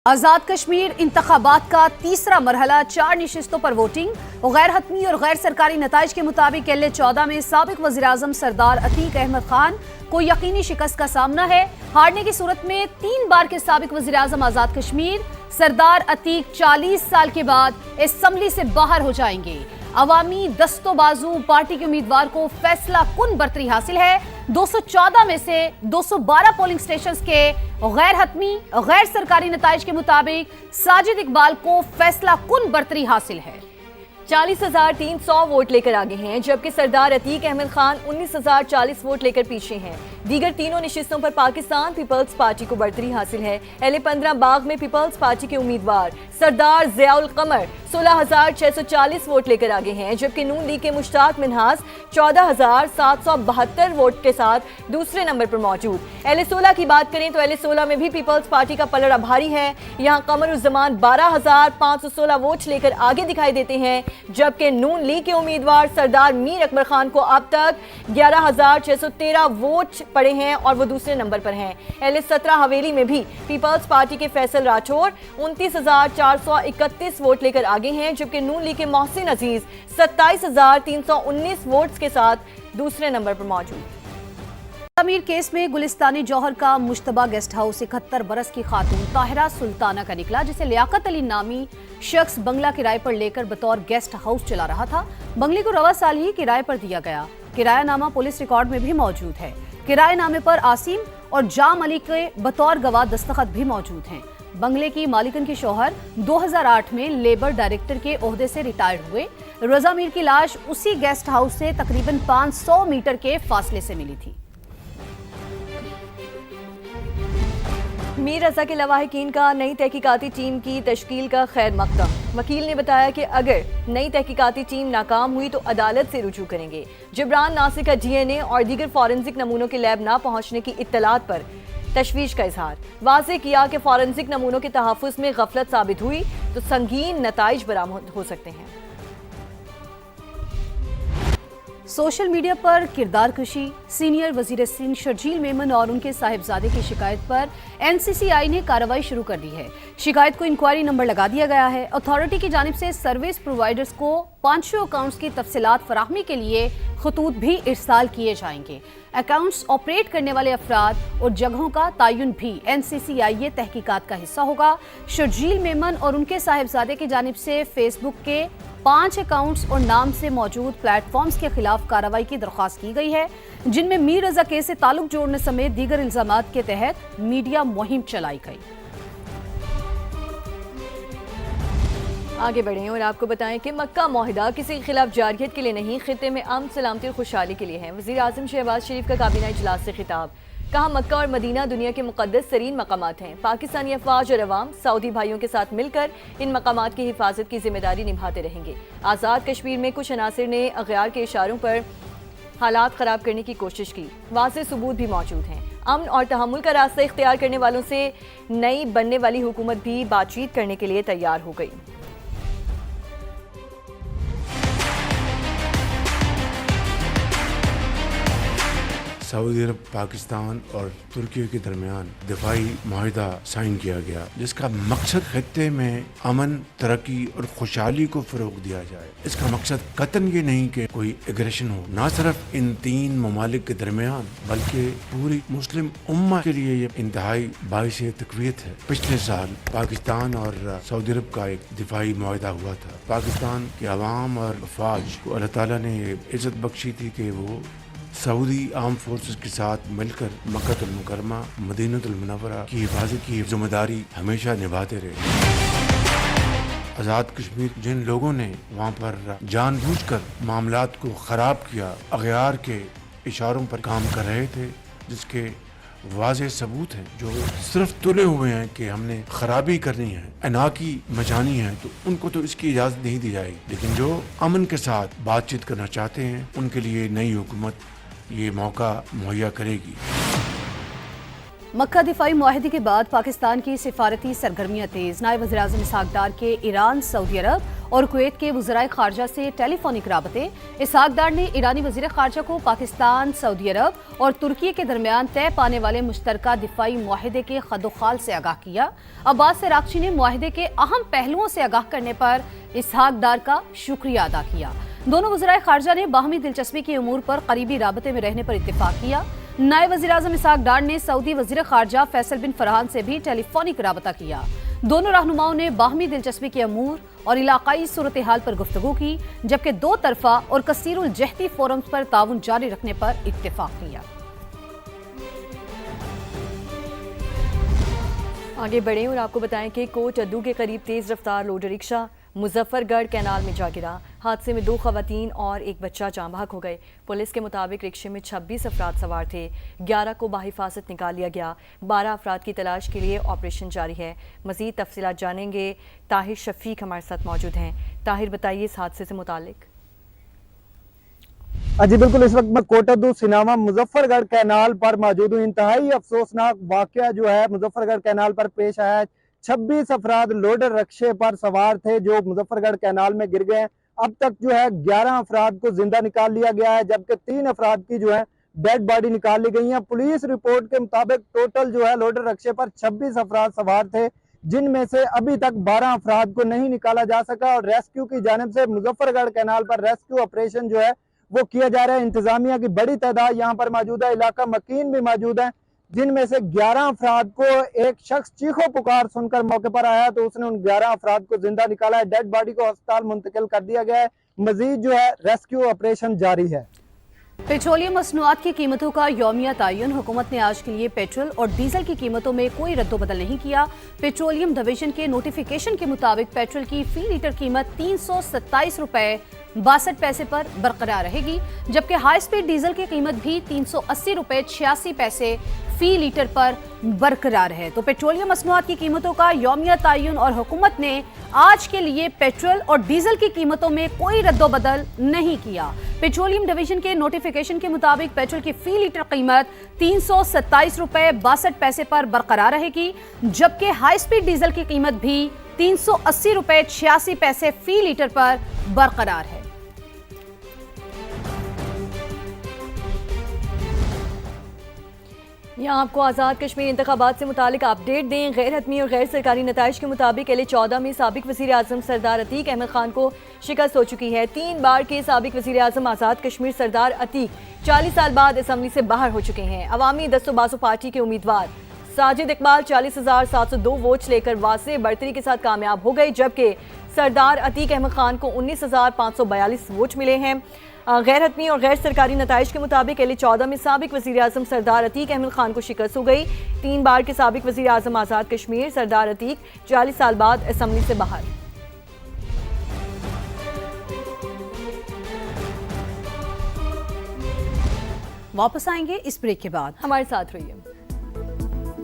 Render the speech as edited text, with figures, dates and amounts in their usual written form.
आजाद कश्मीर इंतखाबात का तीसरा मरहला 4 नशिस्तों पर वोटिंग। गैर हतमी और गैर सरकारी नताइज के मुताबिक LA-14 में साबिक वज़ीर-ए-आज़म सरदार अतीक अहमद खान को यकीनी शिकस्त का सामना है। हारने की सूरत में 3 बार के साबिक वज़ीर-ए-आज़म आजाद कश्मीर सरदार अतीक 40 साल के बाद असेंबली से बाहर हो जाएंगे। अवामी दस्तोबाजू पार्टी के उम्मीदवार को फैसला कुन बर्तरी हासिल है। 214 में से 212 पोलिंग स्टेशंस के गैर हतमी गैर सरकारी नताइज के मुताबिक साजिद इकबाल को फैसला कुन बर्तरी हासिल है। 40,300 वोट लेकर आगे हैं, जबकि सरदार अतीक अहमद खान 19,040 वोट लेकर पीछे हैं। दीगर तीनों नशिस्तों पर पाकिस्तान पीपल्स पार्टी को बढ़तरी हासिल है। LA-15 बाग में पीपल्स पार्टी के उम्मीदवार सरदार ज़ियाउल कमर 16,640 वोट लेकर आगे हैं, जबकि नून लीग के मुश्ताक मिन्हास 14,772 वोट के साथ दूसरे नंबर पर मौजूद। LA-16 की बात करें तो LA-16 में भी पीपल्स पार्टी का पलड़ा भारी है। यहाँ कमरुज़्ज़मान 12,516 वोट लेकर आगे दिखाई देते हैं, जबकि नून लीग के उम्मीदवार सरदार मीर अकबर खान को अब तक 11,613 वोट पड़े हैं और वो दूसरे नंबर पर हैं। LA-17 हवेली में भी पीपल्स पार्टी के फैसल राठौर 29,431 वोट लेकर आगे हैं, जबकि नून लीग के मोहसिन अजीज 27,319 वोट्स के साथ दूसरे नंबर पर मौजूद। अमीर केस में गुलिस्तानी जौहर का मुश्तबा गेस्ट हाउस 71 बरस की खातून ताहिरा सुल्ताना का निकला, जिसे लियाकत अली नामी शख्स बंगला किराए पर लेकर बतौर गेस्ट हाउस चला रहा था। बंगले को रवा साल ही किराए पर दिया गया। किराया नामा पुलिस रिकॉर्ड में भी मौजूद है। किराए नामे पर आसिम और जाम अली के बतौर गवाह दस्तखत भी मौजूद हैं। बंगले की मालिकन के शौहर 2008 में लेबर डायरेक्टर के ओहदे से रिटायर्ड हुए। रजा मीर की लाश उसी गेस्ट हाउस से तकरीबन 500 मीटर के फासले से मिली थी। मीर रजा के लवाहिकीन का नई तहकीकाती टीम की तश्कील का खैर मकदम। वकील ने बताया कि अगर नई तहकीकाती टीम नाकाम हुई तो अदालत से रुजू करेंगे। जिब्रान नासिर का DNA और दीगर फॉरेंसिक नमूनों के लैब ना पहुंचने की इत्तलात पर तशवीश का इजहार। वाज़ेह किया कि फॉरेंसिक नमूनों के तहफ़्फ़ुज़ में गफलत साबित हुई तो संगीन नताइज बरामद हो सकते हैं। सोशल मीडिया पर किरदार कशी, सीनियर वजीर सिंध शर्जील मेमन और उनके साहिबजादे की शिकायत पर NCCI ने कार्रवाई शुरू कर दी है। शिकायत को इंक्वायरी नंबर लगा दिया गया है। अथॉरिटी की जानिब से सर्विस प्रोवाइडर्स को 500 अकाउंट्स की तफसीलात फराहमी के लिए खतूत भी इरसाल किए जाएंगे। अकाउंट्स ऑपरेट करने वाले अफराद और जगहों का तयन भी NCCI ये तहकीकात का हिस्सा होगा। शर्जील मेमन और उनके साहिबजादे की जानिब से फेसबुक के 5 अकाउंट्स और नाम से मौजूद प्लेटफॉर्म्स के खिलाफ कार्रवाई की दरख्वास्त की गई है, जिनमें मीर रजा केस से ताल्लुक जोड़ने समेत दीगर इल्जामात के तहत मीडिया मुहिम चलाई गई। आगे बढ़ें और आपको बताएं कि मक्का मुआहिदा किसी के खिलाफ जारहियत के लिए नहीं, खित्ते में अमन सलामती और खुशहाली के लिए है। वज़ीर-ए-आज़म शहबाज शरीफ का काबीना इजलास से खिताब। कहा, मक्का और मदीना दुनिया के मुक़द्दस तरीन मकामात हैं। पाकिस्तानी अफवाज और अवाम सऊदी भाइयों के साथ मिलकर इन मकामात की हिफाजत की जिम्मेदारी निभाते रहेंगे। आज़ाद कश्मीर में कुछ अनासिर ने अग़यार के इशारों पर हालात ख़राब करने की कोशिश की। वाज़ेह सबूत भी मौजूद हैं। अमन और तहम्मुल का रास्ता इख्तियार करने वालों से नई बनने वाली हुकूमत भी बातचीत करने के लिए तैयार हो गई। सऊदी अरब, पाकिस्तान और तुर्की के दरमियान दिफाई मुआहिदा साइन किया गया, जिसका मकसद खत्ते में अमन, तरक्की और खुशहाली को फ़रोग़ दिया जाए। इसका मकसद कतन ये नहीं कि कोई एग्रेशन हो, ना सिर्फ इन 3 ममालिक के दरमियान बल्कि पूरी मुस्लिम उम्मा के लिए ये इंतहाई बाइस तक़वियत है। पिछले साल पाकिस्तान और सऊदी अरब का एक दिफाई मुआहिदा हुआ था। पाकिस्तान के अवाम और अफवाज को अल्लाह ताला ने इज़्ज़त बख्शी थी कि वो सऊदी आर्म फोर्सेस के साथ मिलकर मक्का मुकरमा, मदीनतुल मुनव्वरा की हिफाजत की जिम्मेदारी हमेशा निभाते रहे। आज़ाद कश्मीर जिन लोगों ने वहाँ पर जानबूझकर मामलात को ख़राब किया, अग़यार के इशारों पर काम कर रहे थे, जिसके वाज़ेह सबूत हैं, जो सिर्फ तुले हुए हैं कि हमने खराबी करनी है, अनाकी मचानी है, तो उनको तो इसकी इजाज़त नहीं दी जाएगी। लेकिन जो अमन के साथ बातचीत करना चाहते हैं, उनके लिए नई हुकूमत ये मौका मुहैया करेगी। मक्का दिफाई मुआहदे के बाद पाकिस्तान की सिफारती सरगर्मियां तेज। नायब वज़ीर-ए-आज़म इसहाक डार के ईरान, सऊदी अरब और कुवैत के वज़राए ख़ारजा से टेलीफोनिक राबते। इसहाक डार ने ईरानी वज़ीर ख़ारजा को पाकिस्तान, सऊदी अरब और तुर्की के दरमियान तय पाने वाले मुश्तरका दिफाई मुआहदे के खदोखाल से आगाह किया। अब्बास अराग़ची ने मुआहदे के अहम पहलुओं से आगाह करने पर इसहाक डार का शुक्रिया अदा किया। दोनों वज़राए ख़ारजा ने बाहमी दिलचस्पी के उमूर पर करीबी राबते में रहने पर इत्तेफाक किया। नायब वज़ीर-ए-आज़म इसहाक डार ने सऊदी वज़ीर ख़ारजा फैसल बिन फरहान से भी टेलीफोनिक राबता किया। दोनों रहनुमाओं ने बाहमी दिलचस्पी के अमूर और इलाकाई सूरत हाल पर गुफ्तगू की, जबकि दो तरफा और कसीरुल जहती फोरम्स पर ताउन जारी रखने पर इत्तेफाक किया। आगे बढ़ें और आपको बताएं कि कोट अद्दू के करीब तेज़ रफ्तार लोडर रिक्शा मुजफ्फरगढ़ कैनाल में जा गिरा। हादसे में 2 ख़वातीन और एक बच्चा जाँ बहक हो गए। पुलिस के मुताबिक रिक्शे में 26 अफराद सवार थे। 11 को बाहिफाजत निकाल लिया गया। 12 अफराद की तलाश के लिए ऑपरेशन जारी है। मज़ीद तफसीलात जानेंगे। ताहिर शफीक हमारे साथ मौजूद हैं। ताहिर, बताइए इस हादसे से मुतालिक। जी बिल्कुल, इस वक्त मैं कोटद्दू सिनामा मुजफ्फरगढ़ कैनाल पर मौजूद हूँ। इंतहाई अफसोसनाक वाकया जो है मुजफ्फरगढ़ कैनाल पर पेश आया है। 26 अफराद लोडर रक्शे पर सवार थे जो मुजफ्फरगढ़ कैनाल में गिर गए। अब तक जो है 11 अफराद को जिंदा निकाल लिया गया है, जबकि 3 अफराद की जो है डेड बॉडी निकाल ली गई है। पुलिस रिपोर्ट के मुताबिक टोटल जो है लोडर रक्शे पर 26 अफराद सवार थे, जिनमें से अभी तक 12 अफराद को नहीं निकाला जा सका और रेस्क्यू की जानिब से मुजफ्फरगढ़ कैनाल पर रेस्क्यू ऑपरेशन जो है वो किया जा रहा है। इंतजामिया की बड़ी तादाद यहाँ पर मौजूद है। इलाका मकीन भी मौजूद है, जिनमें से 11 अफराद को एक शख्स चीखो पुकार सुनकर मौके पर आया तो उसने उन 11 अफराद को जिंदा निकाला है। डेड बॉडी को अस्पताल मुंतकिल कर दिया गया है। मजीद जो है रेस्क्यू ऑपरेशन जारी है। पेट्रोलियम मसनूआत की कीमतों का यौमिया तयन। हुकूमत ने आज के लिए पेट्रोल और डीजल की कीमतों में कोई रद्दोबदल नहीं किया। पेट्रोलियम डिवीजन के नोटिफिकेशन के मुताबिक पेट्रोल की फी लीटर कीमत 327 रुपए 62 पैसे पर बरकरार रहेगी, जबकि हाई स्पीड डीजल की कीमत भी 380 रुपए 86 पैसे फी लीटर पर बरकरार है। तो पेट्रोलियम मसनूआत की कीमतों का यौमिया तयन और हुकूमत ने आज के लिए पेट्रोल और डीजल की कीमतों में कोई रद्दोबदल नहीं किया। पेट्रोलियम डिवीजन के नोटिफिकेशन के मुताबिक पेट्रोल की फी लीटर कीमत 327 रुपए 62 पैसे पर बरकरार रहेगी, जबकि हाई स्पीड डीजल की कीमत भी 380 रुपए 86 पैसे फी लीटर पर बरकरार है। यहाँ आपको आज़ाद कश्मीर इंतखाबात से मुतालिक अपडेट दें। गैर हतमी और गैर सरकारी नताइज के मुताबिक LA-14 में साबिक वज़ीर आज़म सरदार अतीक अहमद खान को शिकस्त हो चुकी है। 3 बार के साबिक वज़ीर आज़म आज़ाद कश्मीर सरदार अतीक 40 साल बाद असम्बली से बाहर हो चुके हैं। अवामी दस्तो बाज़ो पार्टी के उम्मीदवार साजिद इकबाल 40,702 वोट्स लेकर वाज़ेह बढ़तरी के साथ कामयाब हो गए, जबकि सरदार अतीक अहमद खान को 19,542 वोट मिले हैं। गैर हतमी और गैर सरकारी नताइज के मुताबिक LA-14 में साबिक वज़ीर आज़म सरदार अतीक अहमद खान को शिकस्त हो गई। 3 बार के साबिक वज़ीर आज़म आज़ाद कश्मीर सरदार अतीक 40 साल बाद असम्बली से बाहर। वापस आएंगे इस ब्रेक के बाद, हमारे साथ रहिए।